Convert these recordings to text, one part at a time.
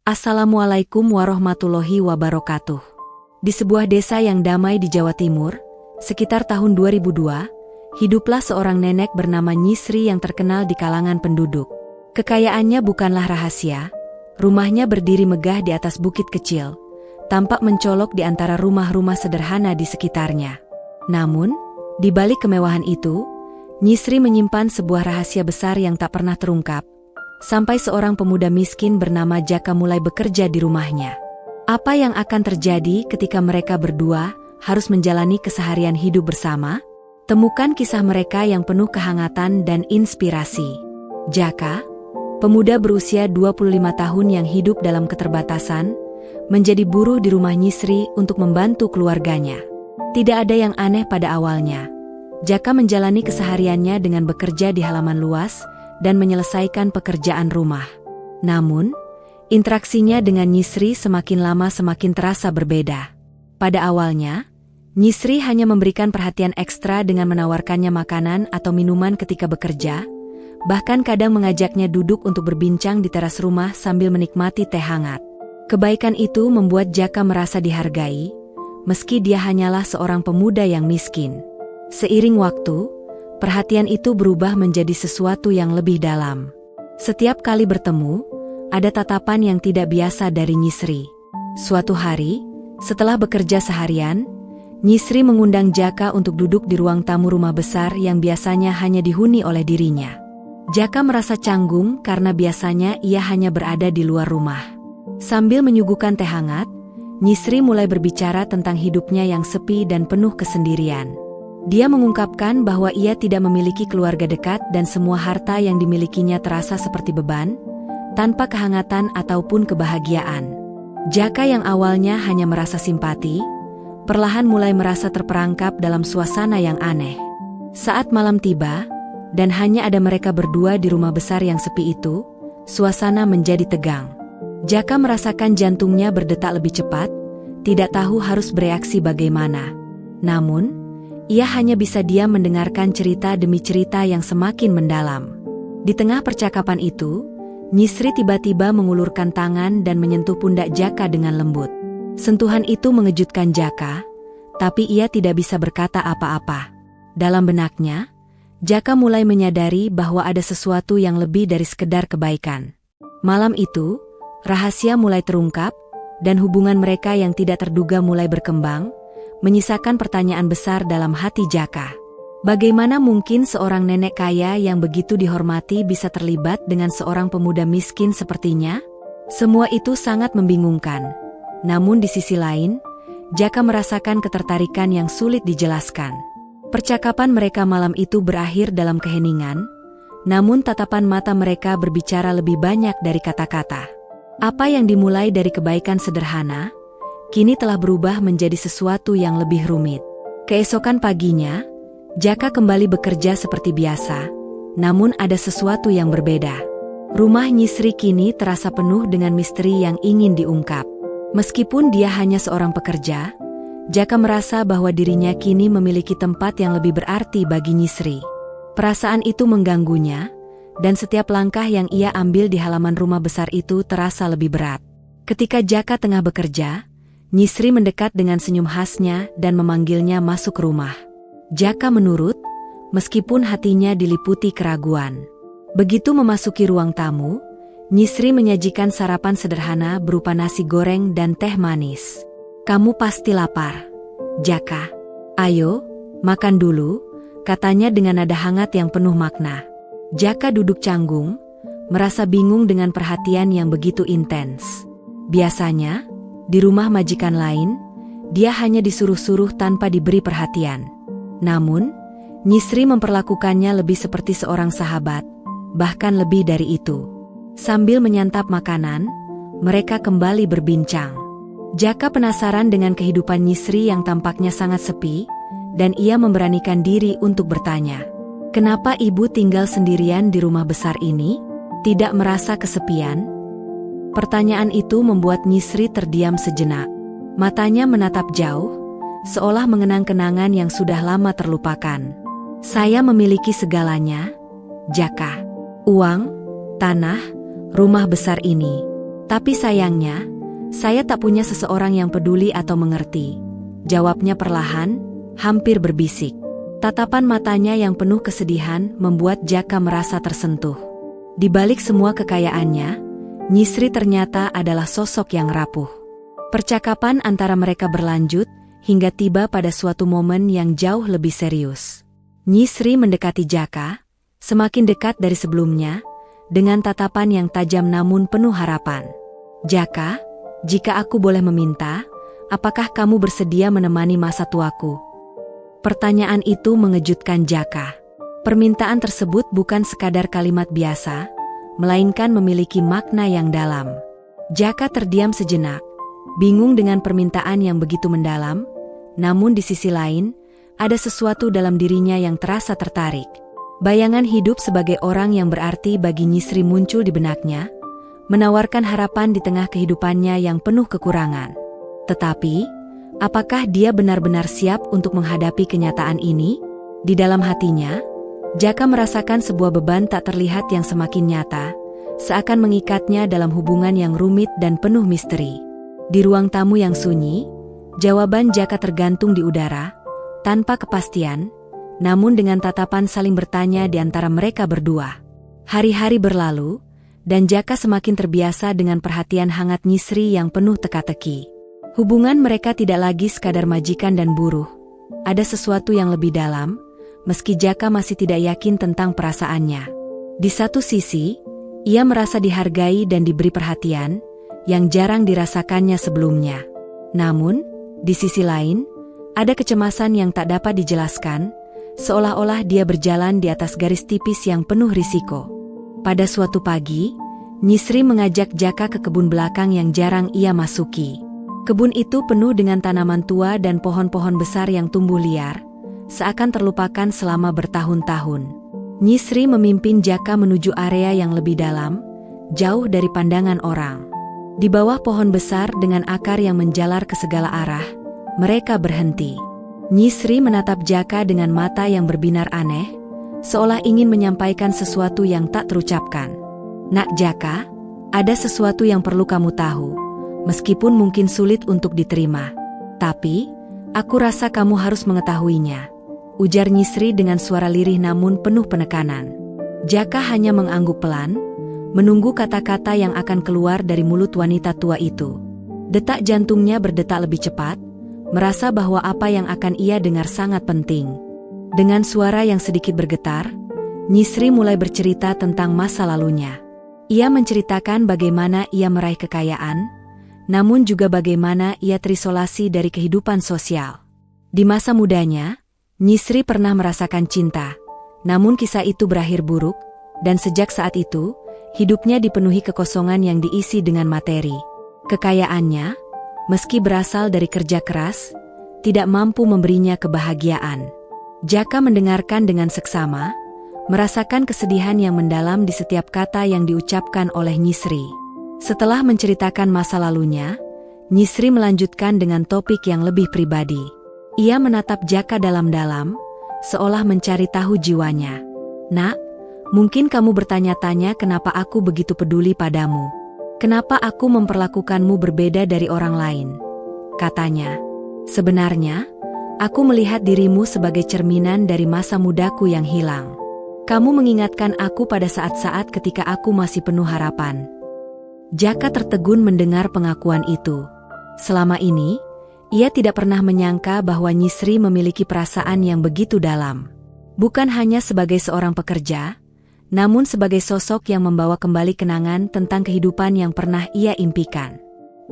Assalamualaikum warahmatullahi wabarakatuh. Di sebuah desa yang damai di Jawa Timur, sekitar tahun 2002, hiduplah seorang nenek bernama Nyisri yang terkenal di kalangan penduduk. Kekayaannya bukanlah rahasia, rumahnya berdiri megah di atas bukit kecil, tampak mencolok di antara rumah-rumah sederhana di sekitarnya. Namun, di balik kemewahan itu, Nyisri menyimpan sebuah rahasia besar yang tak pernah terungkap, sampai seorang pemuda miskin bernama Jaka mulai bekerja di rumahnya. Apa yang akan terjadi ketika mereka berdua harus menjalani keseharian hidup bersama? Temukan kisah mereka yang penuh kehangatan dan inspirasi. Jaka, pemuda berusia 25 tahun yang hidup dalam keterbatasan, menjadi buruh di rumah Nyisri untuk membantu keluarganya. Tidak ada yang aneh pada awalnya. Jaka menjalani kesehariannya dengan bekerja di halaman luas dan menyelesaikan pekerjaan rumah. Namun, interaksinya dengan Nyisri semakin lama semakin terasa berbeda. Pada awalnya, Nyisri hanya memberikan perhatian ekstra dengan menawarkannya makanan atau minuman ketika bekerja, bahkan kadang mengajaknya duduk untuk berbincang di teras rumah sambil menikmati teh hangat. Kebaikan itu membuat Jaka merasa dihargai, meski dia hanyalah seorang pemuda yang miskin. Seiring waktu, perhatian itu berubah menjadi sesuatu yang lebih dalam. Setiap kali bertemu, ada tatapan yang tidak biasa dari Nyisri. Suatu hari, setelah bekerja seharian, Nyisri mengundang Jaka untuk duduk di ruang tamu rumah besar yang biasanya hanya dihuni oleh dirinya. Jaka merasa canggung karena biasanya ia hanya berada di luar rumah. Sambil menyuguhkan teh hangat, Nyisri mulai berbicara tentang hidupnya yang sepi dan penuh kesendirian. Dia mengungkapkan bahwa ia tidak memiliki keluarga dekat dan semua harta yang dimilikinya terasa seperti beban, tanpa kehangatan ataupun kebahagiaan. Jaka yang awalnya hanya merasa simpati, perlahan mulai merasa terperangkap dalam suasana yang aneh. Saat malam tiba, dan hanya ada mereka berdua di rumah besar yang sepi itu, suasana menjadi tegang. Jaka merasakan jantungnya berdetak lebih cepat, tidak tahu harus bereaksi bagaimana. Namun, ia hanya bisa diam mendengarkan cerita demi cerita yang semakin mendalam. Di tengah percakapan itu, Nyisri tiba-tiba mengulurkan tangan dan menyentuh pundak Jaka dengan lembut. Sentuhan itu mengejutkan Jaka, tapi ia tidak bisa berkata apa-apa. Dalam benaknya, Jaka mulai menyadari bahwa ada sesuatu yang lebih dari sekedar kebaikan. Malam itu, rahasia mulai terungkap, dan hubungan mereka yang tidak terduga mulai berkembang, menyisakan pertanyaan besar dalam hati Jaka. Bagaimana mungkin seorang nenek kaya yang begitu dihormati bisa terlibat dengan seorang pemuda miskin sepertinya? Semua itu sangat membingungkan. Namun di sisi lain, Jaka merasakan ketertarikan yang sulit dijelaskan. Percakapan mereka malam itu berakhir dalam keheningan, namun tatapan mata mereka berbicara lebih banyak dari kata-kata. Apa yang dimulai dari kebaikan sederhana, kini telah berubah menjadi sesuatu yang lebih rumit. Keesokan paginya, Jaka kembali bekerja seperti biasa, namun ada sesuatu yang berbeda. Rumah Nyisri kini terasa penuh dengan misteri yang ingin diungkap. Meskipun dia hanya seorang pekerja, Jaka merasa bahwa dirinya kini memiliki tempat yang lebih berarti bagi Nyisri. Perasaan itu mengganggunya, dan setiap langkah yang ia ambil di halaman rumah besar itu terasa lebih berat. Ketika Jaka tengah bekerja, Nyisri mendekat dengan senyum khasnya dan memanggilnya masuk rumah. Jaka menurut, meskipun hatinya diliputi keraguan. Begitu memasuki ruang tamu, Nyisri menyajikan sarapan sederhana berupa nasi goreng dan teh manis. "Kamu pasti lapar, Jaka. Ayo, makan dulu," katanya dengan nada hangat yang penuh makna. Jaka duduk canggung, merasa bingung dengan perhatian yang begitu intens. Biasanya, di rumah majikan lain, dia hanya disuruh-suruh tanpa diberi perhatian. Namun, Nyisri memperlakukannya lebih seperti seorang sahabat, bahkan lebih dari itu. Sambil menyantap makanan, mereka kembali berbincang. Jaka penasaran dengan kehidupan Nyisri yang tampaknya sangat sepi, dan ia memberanikan diri untuk bertanya, "Kenapa ibu tinggal sendirian di rumah besar ini? Tidak merasa kesepian?" Pertanyaan itu membuat Nyisri terdiam sejenak. Matanya menatap jauh, seolah mengenang kenangan yang sudah lama terlupakan. "Saya memiliki segalanya, Jaka. Uang, tanah, rumah besar ini. Tapi sayangnya, saya tak punya seseorang yang peduli atau mengerti. Jawabnya perlahan, hampir berbisik. Tatapan matanya yang penuh kesedihan membuat Jaka merasa tersentuh. Di balik semua kekayaannya, Nyisri ternyata adalah sosok yang rapuh. Percakapan antara mereka berlanjut, hingga tiba pada suatu momen yang jauh lebih serius. Nyisri mendekati Jaka, semakin dekat dari sebelumnya, dengan tatapan yang tajam namun penuh harapan. "Jaka, jika aku boleh meminta, apakah kamu bersedia menemani masa tuaku?" Pertanyaan itu mengejutkan Jaka. Permintaan tersebut bukan sekadar kalimat biasa, melainkan memiliki makna yang dalam. Jaka terdiam sejenak, bingung dengan permintaan yang begitu mendalam, namun di sisi lain, ada sesuatu dalam dirinya yang terasa tertarik. Bayangan hidup sebagai orang yang berarti bagi Nyisri muncul di benaknya, menawarkan harapan di tengah kehidupannya yang penuh kekurangan. Tetapi, apakah dia benar-benar siap untuk menghadapi kenyataan ini? Di dalam hatinya, Jaka merasakan sebuah beban tak terlihat yang semakin nyata, seakan mengikatnya dalam hubungan yang rumit dan penuh misteri. Di ruang tamu yang sunyi, jawaban Jaka tergantung di udara, tanpa kepastian, namun dengan tatapan saling bertanya di antara mereka berdua. Hari-hari berlalu, dan Jaka semakin terbiasa dengan perhatian hangat Nyisri yang penuh teka-teki. Hubungan mereka tidak lagi sekadar majikan dan buruh. Ada sesuatu yang lebih dalam, meski Jaka masih tidak yakin tentang perasaannya. Di satu sisi, ia merasa dihargai dan diberi perhatian, yang jarang dirasakannya sebelumnya. Namun, di sisi lain, ada kecemasan yang tak dapat dijelaskan, seolah-olah dia berjalan di atas garis tipis yang penuh risiko. Pada suatu pagi, Nyisri mengajak Jaka ke kebun belakang yang jarang ia masuki. Kebun itu penuh dengan tanaman tua dan pohon-pohon besar yang tumbuh liar, seakan terlupakan selama bertahun-tahun. Nyisri memimpin Jaka menuju area yang lebih dalam, jauh dari pandangan orang. Di bawah pohon besar dengan akar yang menjalar ke segala arah, mereka berhenti. Nyisri menatap Jaka dengan mata yang berbinar aneh, seolah ingin menyampaikan sesuatu yang tak terucapkan. "Nak Jaka, ada sesuatu yang perlu kamu tahu, meskipun mungkin sulit untuk diterima. Tapi, aku rasa kamu harus mengetahuinya," ujar Nyisri dengan suara lirih namun penuh penekanan. Jaka hanya mengangguk pelan, menunggu kata-kata yang akan keluar dari mulut wanita tua itu. Detak jantungnya berdetak lebih cepat, merasa bahwa apa yang akan ia dengar sangat penting. Dengan suara yang sedikit bergetar, Nyisri mulai bercerita tentang masa lalunya. Ia menceritakan bagaimana ia meraih kekayaan, namun juga bagaimana ia terisolasi dari kehidupan sosial. Di masa mudanya, Nyisri pernah merasakan cinta, namun kisah itu berakhir buruk, dan sejak saat itu, hidupnya dipenuhi kekosongan yang diisi dengan materi. Kekayaannya, meski berasal dari kerja keras, tidak mampu memberinya kebahagiaan. Jaka mendengarkan dengan seksama, merasakan kesedihan yang mendalam di setiap kata yang diucapkan oleh Nyisri. Setelah menceritakan masa lalunya, Nyisri melanjutkan dengan topik yang lebih pribadi. Ia menatap Jaka dalam-dalam, seolah mencari tahu jiwanya. "Nak, mungkin kamu bertanya-tanya kenapa aku begitu peduli padamu. Kenapa aku memperlakukanmu berbeda dari orang lain?" katanya. "Sebenarnya, aku melihat dirimu sebagai cerminan dari masa mudaku yang hilang. Kamu mengingatkan aku pada saat-saat ketika aku masih penuh harapan." Jaka tertegun mendengar pengakuan itu. Selama ini, ia tidak pernah menyangka bahwa Nyisri memiliki perasaan yang begitu dalam. Bukan hanya sebagai seorang pekerja, namun sebagai sosok yang membawa kembali kenangan tentang kehidupan yang pernah ia impikan.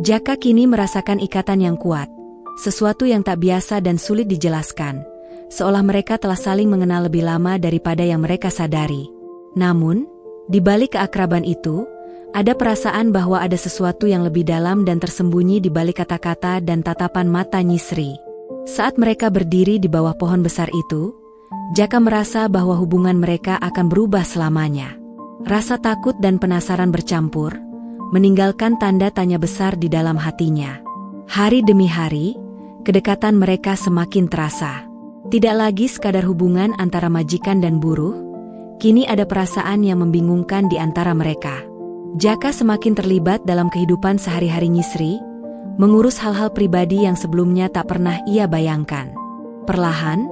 Jaka kini merasakan ikatan yang kuat, sesuatu yang tak biasa dan sulit dijelaskan, seolah mereka telah saling mengenal lebih lama daripada yang mereka sadari. Namun, di balik keakraban itu, ada perasaan bahwa ada sesuatu yang lebih dalam dan tersembunyi di balik kata-kata dan tatapan mata Nyisri. Saat mereka berdiri di bawah pohon besar itu, Jaka merasa bahwa hubungan mereka akan berubah selamanya. Rasa takut dan penasaran bercampur, meninggalkan tanda tanya besar di dalam hatinya. Hari demi hari, kedekatan mereka semakin terasa. Tidak lagi sekadar hubungan antara majikan dan buruh, kini ada perasaan yang membingungkan di antara mereka. Jaka semakin terlibat dalam kehidupan sehari-hari Nyisri, mengurus hal-hal pribadi yang sebelumnya tak pernah ia bayangkan. Perlahan,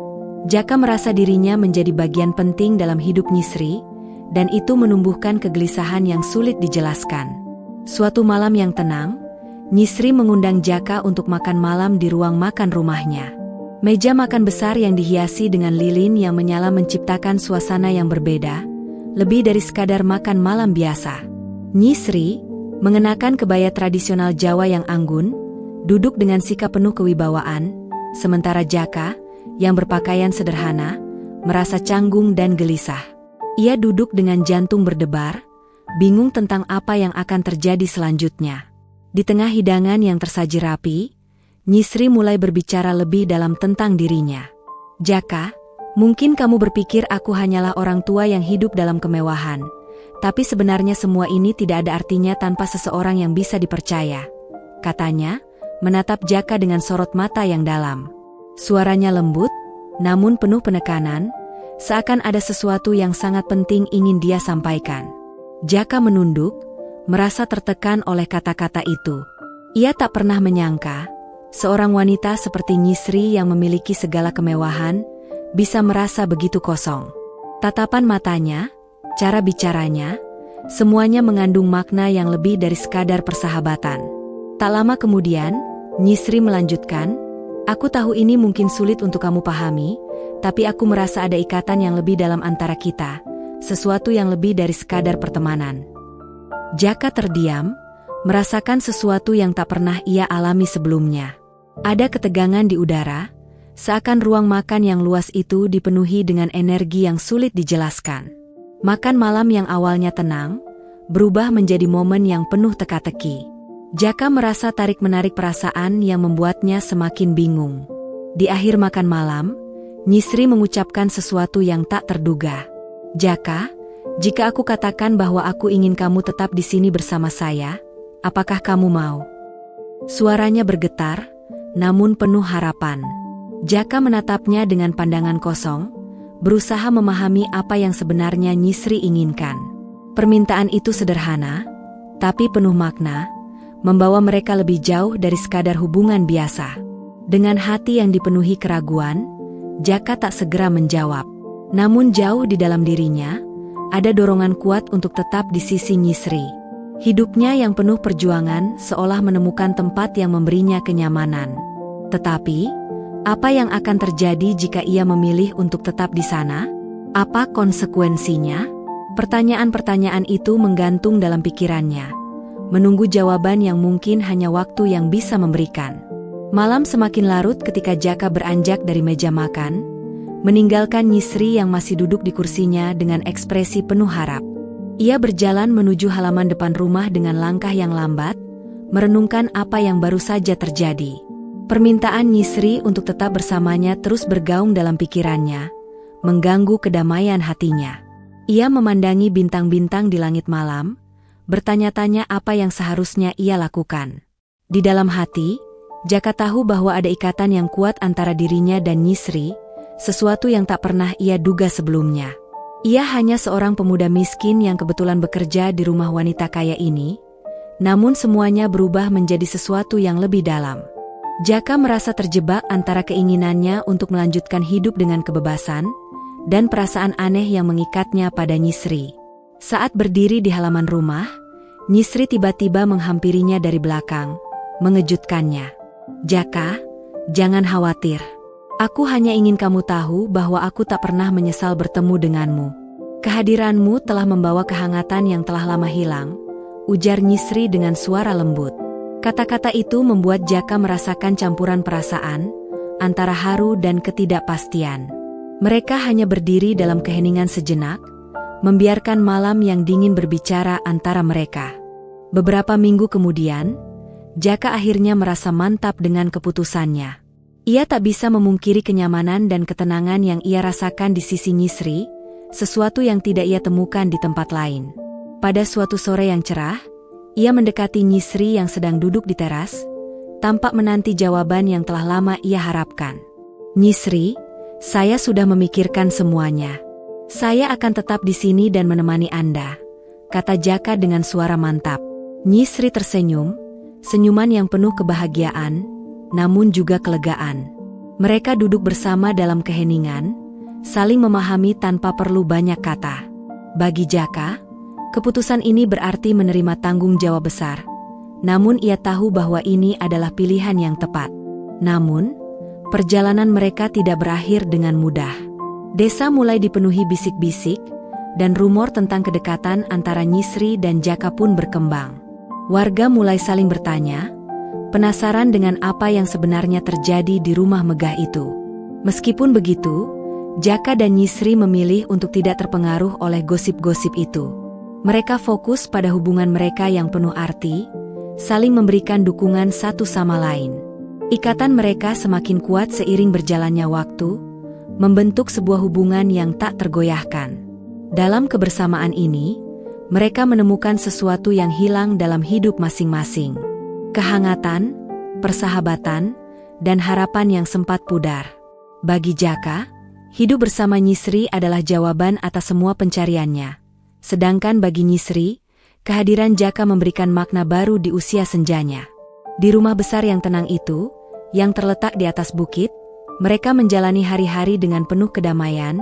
Jaka merasa dirinya menjadi bagian penting dalam hidup Nyisri, dan itu menumbuhkan kegelisahan yang sulit dijelaskan. Suatu malam yang tenang, Nyisri mengundang Jaka untuk makan malam di ruang makan rumahnya. Meja makan besar yang dihiasi dengan lilin yang menyala menciptakan suasana yang berbeda, lebih dari sekadar makan malam biasa. Nyisri, mengenakan kebaya tradisional Jawa yang anggun, duduk dengan sikap penuh kewibawaan, sementara Jaka, yang berpakaian sederhana, merasa canggung dan gelisah. Ia duduk dengan jantung berdebar, bingung tentang apa yang akan terjadi selanjutnya. Di tengah hidangan yang tersaji rapi, Nyisri mulai berbicara lebih dalam tentang dirinya. Jaka, mungkin kamu berpikir aku hanyalah orang tua yang hidup dalam kemewahan, tapi sebenarnya semua ini tidak ada artinya tanpa seseorang yang bisa dipercaya, katanya, menatap Jaka dengan sorot mata yang dalam. Suaranya lembut, namun penuh penekanan, seakan ada sesuatu yang sangat penting ingin dia sampaikan. Jaka menunduk, merasa tertekan oleh kata-kata itu. Ia tak pernah menyangka, seorang wanita seperti Nyisri yang memiliki segala kemewahan, bisa merasa begitu kosong. Tatapan matanya, cara bicaranya, semuanya mengandung makna yang lebih dari sekadar persahabatan. Tak lama kemudian, Nyisri melanjutkan, aku tahu ini mungkin sulit untuk kamu pahami, tapi aku merasa ada ikatan yang lebih dalam antara kita, sesuatu yang lebih dari sekadar pertemanan. Jaka terdiam, merasakan sesuatu yang tak pernah ia alami sebelumnya. Ada ketegangan di udara, seakan ruang makan yang luas itu dipenuhi dengan energi yang sulit dijelaskan. Makan malam yang awalnya tenang, berubah menjadi momen yang penuh teka-teki. Jaka merasa tarik-menarik perasaan yang membuatnya semakin bingung. Di akhir makan malam, Nyisri mengucapkan sesuatu yang tak terduga. Jaka, jika aku katakan bahwa aku ingin kamu tetap di sini bersama saya, apakah kamu mau? Suaranya bergetar, namun penuh harapan. Jaka menatapnya dengan pandangan kosong, berusaha memahami apa yang sebenarnya Nyisri inginkan. Permintaan itu sederhana, tapi penuh makna, membawa mereka lebih jauh dari sekadar hubungan biasa. Dengan hati yang dipenuhi keraguan, Jaka tak segera menjawab. Namun jauh di dalam dirinya, ada dorongan kuat untuk tetap di sisi Nyisri. Hidupnya yang penuh perjuangan seolah menemukan tempat yang memberinya kenyamanan. Tetapi, apa yang akan terjadi jika ia memilih untuk tetap di sana? Apa konsekuensinya? Pertanyaan-pertanyaan itu menggantung dalam pikirannya, menunggu jawaban yang mungkin hanya waktu yang bisa memberikan. Malam semakin larut ketika Jaka beranjak dari meja makan, meninggalkan Nyisri yang masih duduk di kursinya dengan ekspresi penuh harap. Ia berjalan menuju halaman depan rumah dengan langkah yang lambat, merenungkan apa yang baru saja terjadi. Permintaan Nyisri untuk tetap bersamanya terus bergaung dalam pikirannya, mengganggu kedamaian hatinya. Ia memandangi bintang-bintang di langit malam, bertanya-tanya apa yang seharusnya ia lakukan. Di dalam hati, Jaka tahu bahwa ada ikatan yang kuat antara dirinya dan Nyisri, sesuatu yang tak pernah ia duga sebelumnya. Ia hanya seorang pemuda miskin yang kebetulan bekerja di rumah wanita kaya ini, namun semuanya berubah menjadi sesuatu yang lebih dalam. Jaka merasa terjebak antara keinginannya untuk melanjutkan hidup dengan kebebasan, dan perasaan aneh yang mengikatnya pada Nyisri. Saat berdiri di halaman rumah, Nyisri tiba-tiba menghampirinya dari belakang, mengejutkannya. Jaka, jangan khawatir. Aku hanya ingin kamu tahu bahwa aku tak pernah menyesal bertemu denganmu. Kehadiranmu telah membawa kehangatan yang telah lama hilang, ujar Nyisri dengan suara lembut. Kata-kata itu membuat Jaka merasakan campuran perasaan, antara haru dan ketidakpastian. Mereka hanya berdiri dalam keheningan sejenak, membiarkan malam yang dingin berbicara antara mereka. Beberapa minggu kemudian, Jaka akhirnya merasa mantap dengan keputusannya. Ia tak bisa memungkiri kenyamanan dan ketenangan yang ia rasakan di sisi Nyisri, sesuatu yang tidak ia temukan di tempat lain. Pada suatu sore yang cerah, ia mendekati Nyisri yang sedang duduk di teras, tampak menanti jawaban yang telah lama ia harapkan. Nyisri, saya sudah memikirkan semuanya. Saya akan tetap di sini dan menemani Anda, kata Jaka dengan suara mantap. Nyisri tersenyum, senyuman yang penuh kebahagiaan, namun juga kelegaan. Mereka duduk bersama dalam keheningan, saling memahami tanpa perlu banyak kata. Bagi Jaka, keputusan ini berarti menerima tanggung jawab besar. Namun ia tahu bahwa ini adalah pilihan yang tepat. Namun, perjalanan mereka tidak berakhir dengan mudah. Desa mulai dipenuhi bisik-bisik, dan rumor tentang kedekatan antara Nyisri dan Jaka pun berkembang. Warga mulai saling bertanya, penasaran dengan apa yang sebenarnya terjadi di rumah megah itu. Meskipun begitu, Jaka dan Nyisri memilih untuk tidak terpengaruh oleh gosip-gosip itu. Mereka fokus pada hubungan mereka yang penuh arti, saling memberikan dukungan satu sama lain. Ikatan mereka semakin kuat seiring berjalannya waktu, membentuk sebuah hubungan yang tak tergoyahkan. Dalam kebersamaan ini, mereka menemukan sesuatu yang hilang dalam hidup masing-masing. Kehangatan, persahabatan, dan harapan yang sempat pudar. Bagi Jaka, hidup bersama Nyisri adalah jawaban atas semua pencariannya. Sedangkan bagi Nyisri, kehadiran Jaka memberikan makna baru di usia senjanya. Di rumah besar yang tenang itu, yang terletak di atas bukit, mereka menjalani hari-hari dengan penuh kedamaian,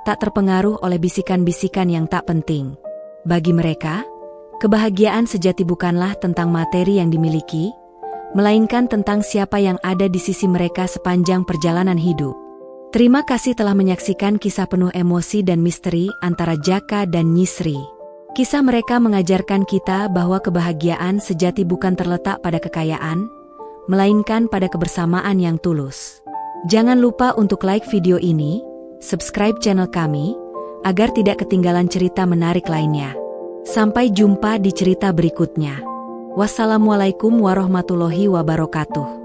tak terpengaruh oleh bisikan-bisikan yang tak penting. Bagi mereka, kebahagiaan sejati bukanlah tentang materi yang dimiliki, melainkan tentang siapa yang ada di sisi mereka sepanjang perjalanan hidup. Terima kasih telah menyaksikan kisah penuh emosi dan misteri antara Jaka dan Nyisri. Kisah mereka mengajarkan kita bahwa kebahagiaan sejati bukan terletak pada kekayaan, melainkan pada kebersamaan yang tulus. Jangan lupa untuk like video ini, subscribe channel kami, agar tidak ketinggalan cerita menarik lainnya. Sampai jumpa di cerita berikutnya. Wassalamualaikum warahmatullahi wabarakatuh.